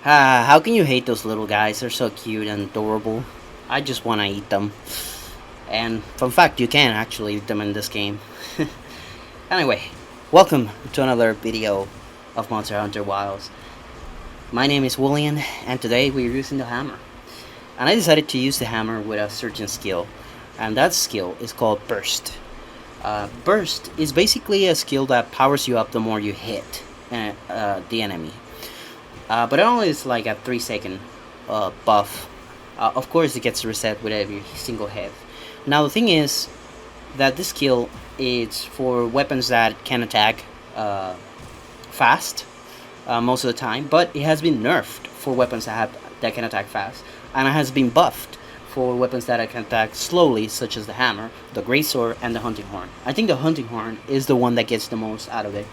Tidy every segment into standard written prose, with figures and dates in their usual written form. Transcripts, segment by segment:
How can you hate those little guys? They're so cute and adorable. I just want to eat them. And fun fact, you can actually eat them in this game. Anyway, welcome to another video of Monster Hunter Wilds. My name is William, and today we're using the hammer. And I decided to use the hammer with a certain skill, and that skill is called Burst. Burst is basically a skill that powers you up the more you hit the enemy. But it only is like a 3-second buff. Of course, it gets reset with every single hit. Now the thing is that this skill is for weapons that can attack fast most of the time, but it has been nerfed for weapons that can attack fast, and it has been buffed for weapons that can attack slowly, such as the hammer, the greatsword, and the hunting horn. I think the hunting horn is the one that gets the most out of it.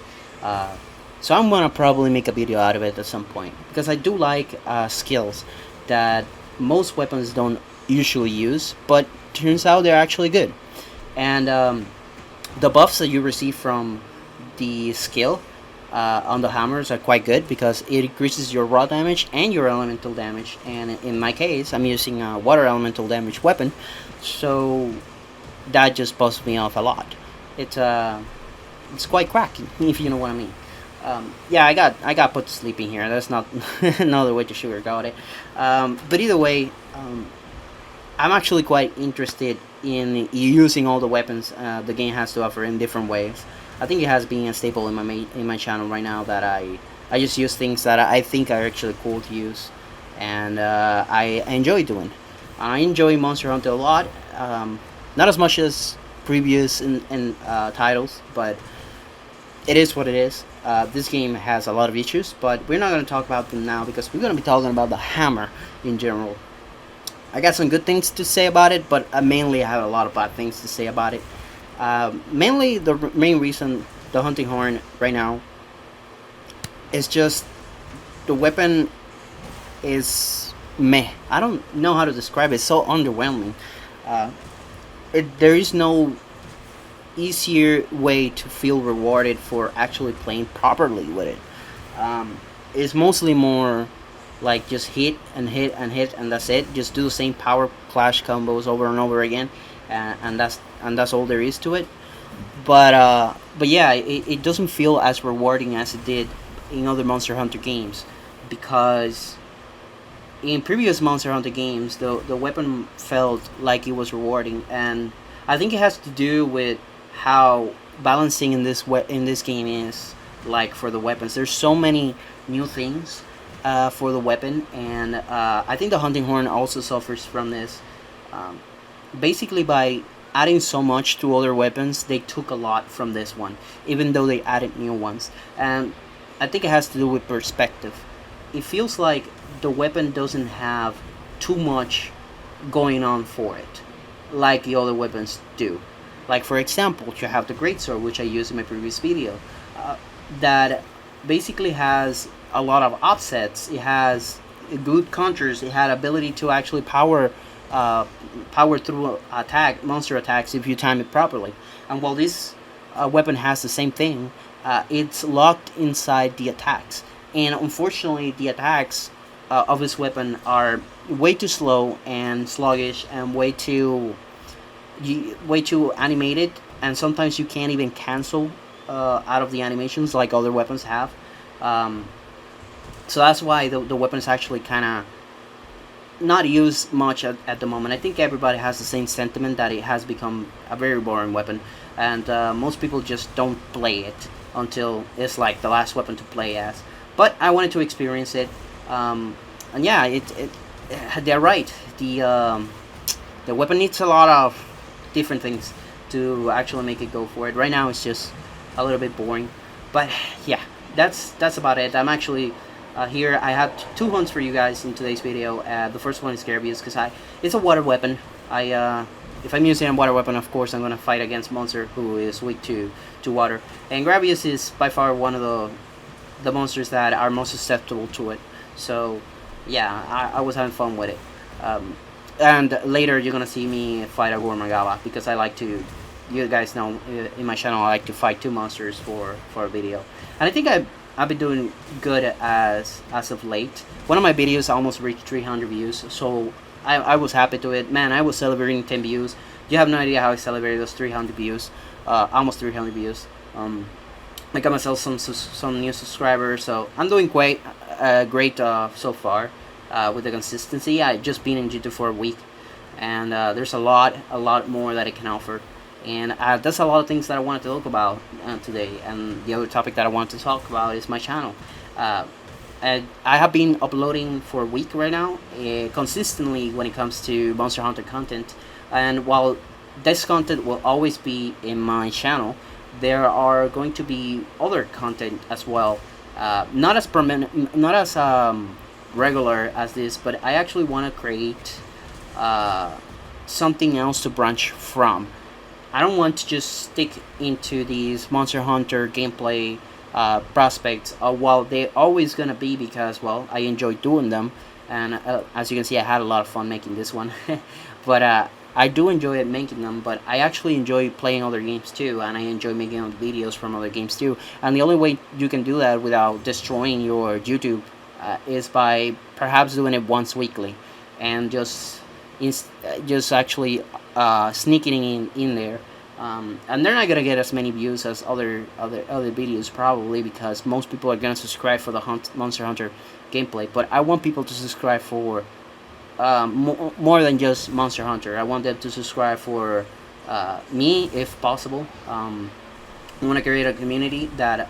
So I'm gonna probably make a video out of it at some point, because I do like skills that most weapons don't usually use, but turns out they're actually good. And the buffs that you receive from the skill on the hammers are quite good, because it increases your raw damage and your elemental damage. And in my case, I'm using a water elemental damage weapon, so that just buffs me off a lot. It's quite cracking, if you know what I mean. Yeah, I got put to sleep in here. That's not another way to sugarcoat it. But either way, I'm actually quite interested in using all the weapons the game has to offer in different ways. I think it has been a staple in my channel right now that I just use things that I think are actually cool to use, and I enjoy doing. I enjoy Monster Hunter a lot. Not as much as previous titles, but it is what it is. This game has a lot of issues, but we're not going to talk about them now, because we're going to be talking about the hammer in general. I got some good things to say about it, but mainly I have a lot of bad things to say about it. Mainly the main reason the hunting horn right now is just the weapon is meh. I don't know how to describe it. It's so underwhelming. There is no easier way to feel rewarded for actually playing properly with it. It's mostly more like just hit and hit and hit, and that's it. Just do the same power clash combos over and over again, and that's all there is to it. But yeah, it doesn't feel as rewarding as it did in other Monster Hunter games, because in previous Monster Hunter games the weapon felt like it was rewarding, and I think it has to do with how balancing in this game is. Like, for the weapons, there's so many new things for the weapon, and I think the hunting horn also suffers from this. Basically, by adding so much to other weapons, they took a lot from this one, even though they added new ones. And I think it has to do with perspective. It feels like the weapon doesn't have too much going on for it, like the other weapons do. Like, for example, you have the greatsword, which I used in my previous video, that basically has a lot of offsets. It has good counters. It had ability to actually power through monster attacks if you time it properly. And while this weapon has the same thing, it's locked inside the attacks. And unfortunately, the attacks of this weapon are way too slow and sluggish, and way too animated, and sometimes you can't even cancel out of the animations like other weapons have. So that's why the weapon is actually kind of not used much at the moment. I think everybody has the same sentiment, that it has become a very boring weapon, and most people just don't play it until it's like the last weapon to play as. But I wanted to experience it, and yeah, they're right. The weapon needs a lot of different things to actually make it go for it. Right now it's just a little bit boring, but yeah, that's about it. I'm actually here. I have two hunts for you guys in today's video. The first one is Gravius, because it's a water weapon. If I'm using a water weapon, of course I'm gonna fight against monster who is weak to water, and Gravius is by far one of the monsters that are most susceptible to it. So yeah, I was having fun with it. And later you're gonna see me fight a Gormagala, because I like to, you guys know in my channel, I like to fight two monsters for a video. And I think I've been doing good as of late. One of my videos almost reached 300 views, so I was happy to it. Man, I was celebrating 10 views. You have no idea how I celebrated those 300 views, almost 300 views. I got myself some new subscribers, so I'm doing great so far with the consistency. I just been in YouTube for a week, and there's a lot more that I can offer, and that's a lot of things that I wanted to talk about today. And the other topic that I want to talk about is my channel. Uh, I have been uploading for a week right now, consistently when it comes to Monster Hunter content. And while this content will always be in my channel, there are going to be other content as well. Not as permanent, not as regular as this, but I actually want to create uh, something else to branch from. I don't want to just stick into these Monster Hunter gameplay prospects. While they're always gonna be, because well, I enjoy doing them, and as you can see, I had a lot of fun making this one. But I do enjoy it making them. But I actually enjoy playing other games too, and I enjoy making other videos from other games too. And the only way you can do that without destroying your YouTube is by perhaps doing it once weekly, and just actually sneaking in there. And they're not gonna get as many views as other videos, probably because most people are gonna subscribe for the Monster Hunter gameplay. But I want people to subscribe for more than just Monster Hunter. I want them to subscribe for me, if possible. I want to create a community that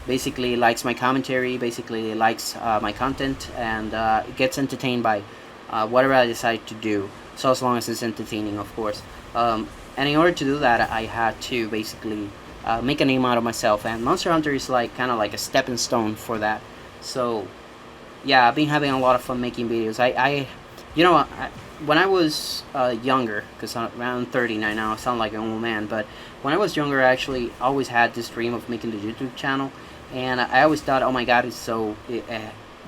basically likes my commentary, basically likes my content, and gets entertained by whatever I decide to do. So as long as it's entertaining, of course. And in order to do that, I had to basically make a name out of myself, and Monster Hunter is like kind of like a stepping stone for that. So yeah, I've been having a lot of fun making videos. You know, when I was younger, because I'm around 39 now, I sound like an old man, but when I was younger, I actually always had this dream of making the YouTube channel, and I always thought, oh my god,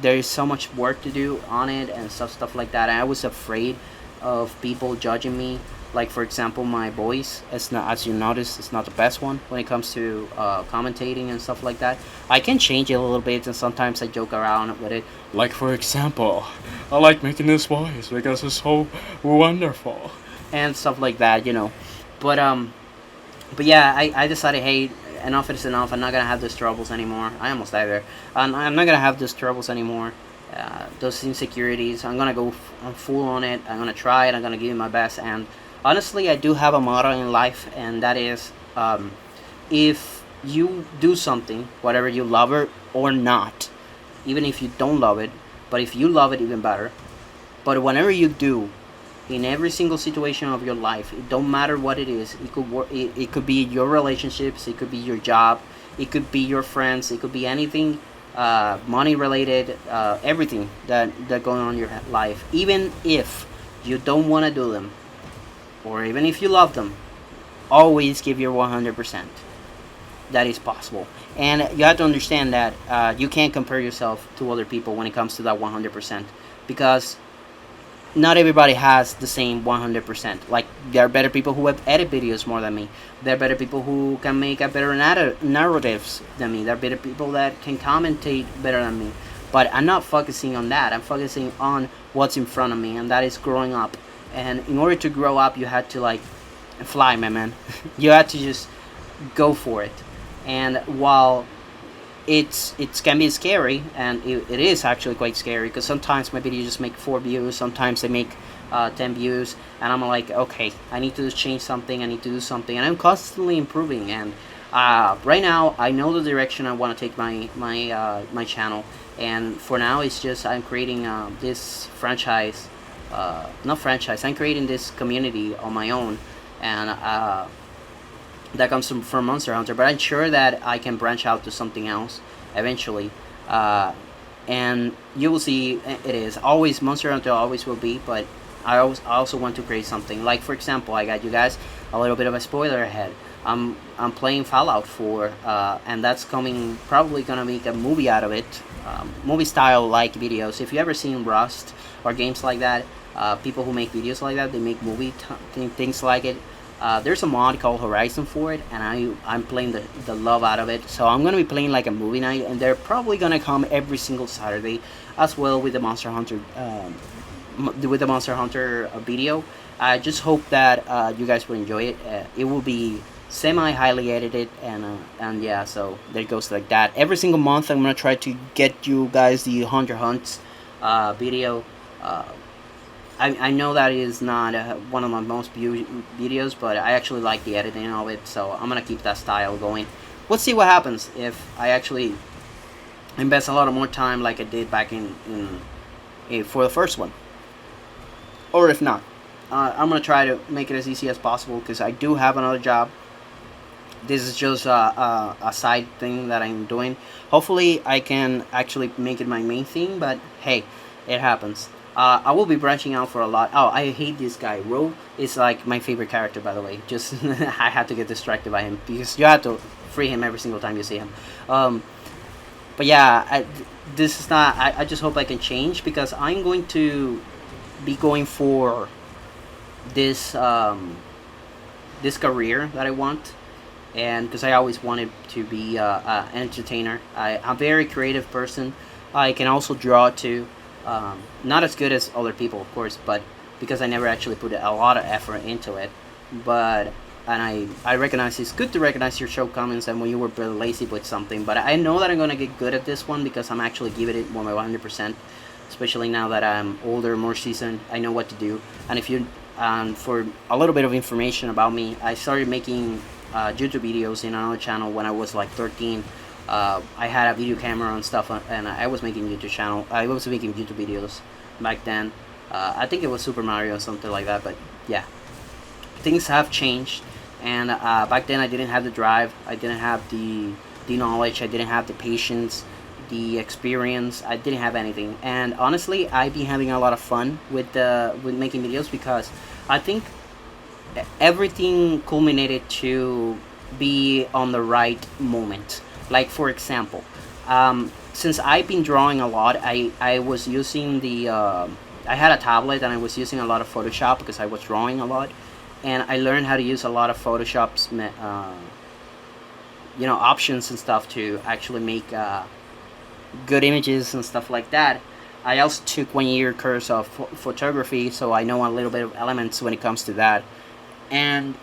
there is so much work to do on it and stuff like that. And I was afraid of people judging me. Like for example, my voice, it's not, as you notice, it's not the best one when it comes to commentating and stuff like that. I can change it a little bit, and sometimes I joke around with it. Like for example, I like making this voice because it's so wonderful and stuff like that, you know. But yeah, I decided, hey, enough is enough. I'm not gonna have those troubles anymore. I almost died there. I'm not gonna have those troubles anymore. Those insecurities. I'm gonna go full on it. I'm gonna try it. I'm gonna give it my best. And honestly, I do have a motto in life, and that is, if you do something, whatever you love it or not, even if you don't love it, but if you love it, even better. But whenever you do, in every single situation of your life, it don't matter what it is. It could work. It could be your relationships. It could be your job. It could be your friends. It could be anything, money related, everything that going on in your life. Even if you don't want to do them, or even if you love them, always give your 100%. That is possible. And you have to understand that you can't compare yourself to other people when it comes to that 100%, because not everybody has the same 100%. Like, there are better people who have edit videos more than me. There are better people who can make a better narratives than me. There are better people that can commentate better than me. But I'm not focusing on that. I'm focusing on what's in front of me, and that is growing up. And in order to grow up, you had to like fly, my man. You had to just go for it. And while it can be scary, and it is actually quite scary, because sometimes my videos just make 4 views, sometimes they make 10 views, and I'm like, okay, I need to change something, I need to do something, and I'm constantly improving. And right now, I know the direction I want to take my channel, and for now, it's just I'm creating this franchise, not franchise, I'm creating this community on my own, and that comes from Monster Hunter, but I'm sure that I can branch out to something else eventually. And you will see, it is always Monster Hunter, always will be, but I also want to create something. Like for example, I got you guys a little bit of a spoiler ahead. I'm playing Fallout 4, and that's coming, probably gonna make a movie out of it, movie style like videos. If you ever seen Rust or games like that, people who make videos like that, they make movie things like it. There's a mod called Horizon for it, and I'm playing the love out of it. So I'm gonna be playing like a movie night, and they're probably gonna come every single Saturday, as well with the Monster Hunter video. I just hope that you guys will enjoy it. It will be semi highly edited, and yeah, so there goes like that. Every single month, I'm gonna try to get you guys the Hunter Hunts video. Uh, I know that is not one of my most viewed videos, but I actually like the editing of it, so I'm gonna keep that style going. Let's see what happens if I actually invest a lot of more time like I did back in for the first one, or if not. I'm gonna try to make it as easy as possible because I do have another job. This is just a side thing that I'm doing. Hopefully, I can actually make it my main thing, but hey, it happens. I will be branching out for a lot. Oh, I hate this guy. Ro is like my favorite character, by the way. Just I had to get distracted by him because you have to free him every single time you see him. But yeah, this is not. I just hope I can change because I'm going to be going for this this career that I want, and because I always wanted to be an entertainer. I'm a very creative person. I can also draw too. Not as good as other people, of course, but because I never actually put a lot of effort into it. But I recognize it's good to recognize your shortcomings and when you were really lazy with something. But I know that I'm gonna get good at this one because I'm actually giving it more my 100%. Especially now that I'm older, more seasoned, I know what to do. And if you, for a little bit of information about me, I started making YouTube videos in another channel when I was like 13. I had a video camera and stuff, and I was making YouTube channel. I was making YouTube videos back then. I think it was Super Mario or something like that. But yeah, things have changed, and back then I didn't have the drive. I didn't have the knowledge. I didn't have the patience, the experience. I didn't have anything. And honestly, I've been having a lot of fun with making videos because I think everything culminated to be on the right moment. Like for example, since I've been drawing a lot, I was using I had a tablet and I was using a lot of Photoshop because I was drawing a lot, and I learned how to use a lot of Photoshop's options and stuff to actually make good images and stuff like that. I also took 1 year course of photography, so I know a little bit of elements when it comes to that, and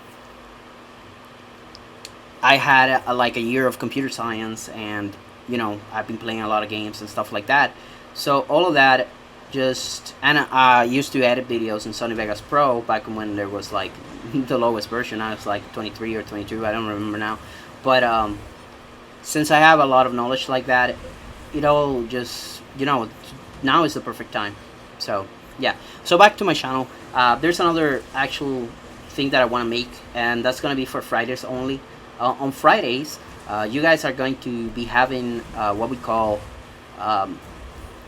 I had like a year of computer science, and I've been playing a lot of games and stuff like that. So all of that and I used to edit videos in Sony Vegas Pro back when there was like the lowest version. I was like 23 or 22, I don't remember now. But since I have a lot of knowledge like that, it all just now is the perfect time. So yeah. So back to my channel. There's another actual thing that I want to make, and that's gonna be for Fridays only. On Fridays, you guys are going to be having what we call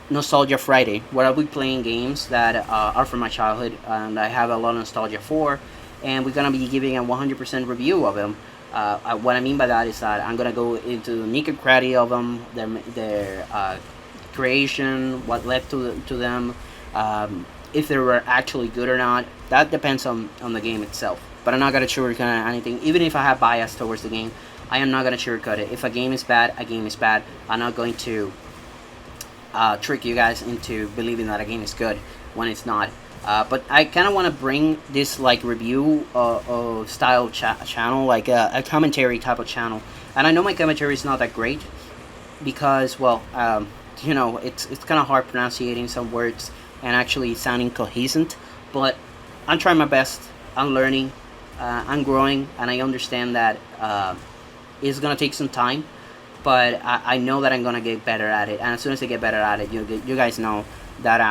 Nostalgia Friday, where I'll be playing games that are from my childhood and I have a lot of nostalgia for, and we're gonna be giving a 100% review of them. What I mean by that is that I'm gonna go into the nitty-gritty of them, their creation, what led to them, if they were actually good or not. That depends on the game itself. But I'm not gonna sugarcoat anything. Even if I have bias towards the game, I am not gonna sugarcoat it. If a game is bad, a game is bad. I'm not going to trick you guys into believing that a game is good when it's not. But I kind of want to bring this like review style channel, like a commentary type of channel. And I know my commentary is not that great because, well, it's kind of hard pronouncing some words and actually sounding cohesive. But I'm trying my best. I'm learning. I'm growing, and I understand that it's gonna take some time, but I know that I'm gonna get better at it. And as soon as I get better at it, you guys know that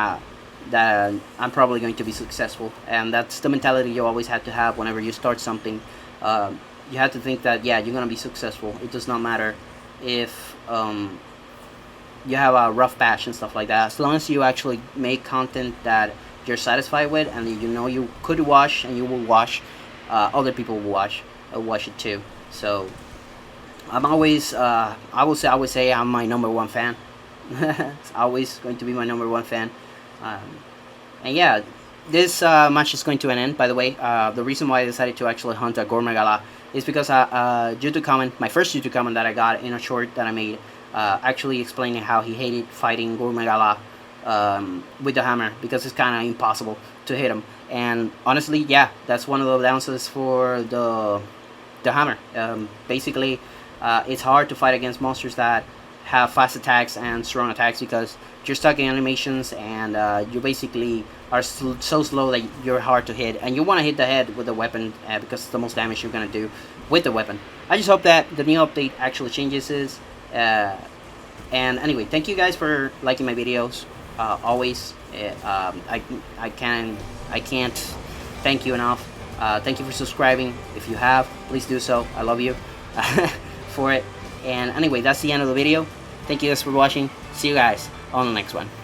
I'm probably going to be successful. And that's the mentality you always have to have whenever you start something. You have to think that you're gonna be successful. It does not matter if you have a rough patch and stuff like that. As long as you actually make content that you're satisfied with, and you could watch and you will watch. Other people will watch it too. So I'm always, I would say I'm my number one fan. It's always going to be my number one fan. And yeah, this match is going to an end, by the way. The reason why I decided to actually hunt a Gormagala is because YouTube comment, my first YouTube comment that I got in a short that I made, actually explaining how he hated fighting Gormagala with the hammer because it's kind of impossible to hit him. And honestly, yeah, that's one of the downsides for the hammer. Basically, it's hard to fight against monsters that have fast attacks and strong attacks because you're stuck in animations and you basically are so slow that you're hard to hit, and you want to hit the head with the weapon because it's the most damage you're gonna do with the weapon. I just hope that the new update actually changes this. And anyway, thank you guys for liking my videos. Always, I can't thank you enough. Thank you for subscribing. If you have, please do so. I love you for it. And anyway, that's the end of the video. Thank you guys for watching. See you guys on the next one.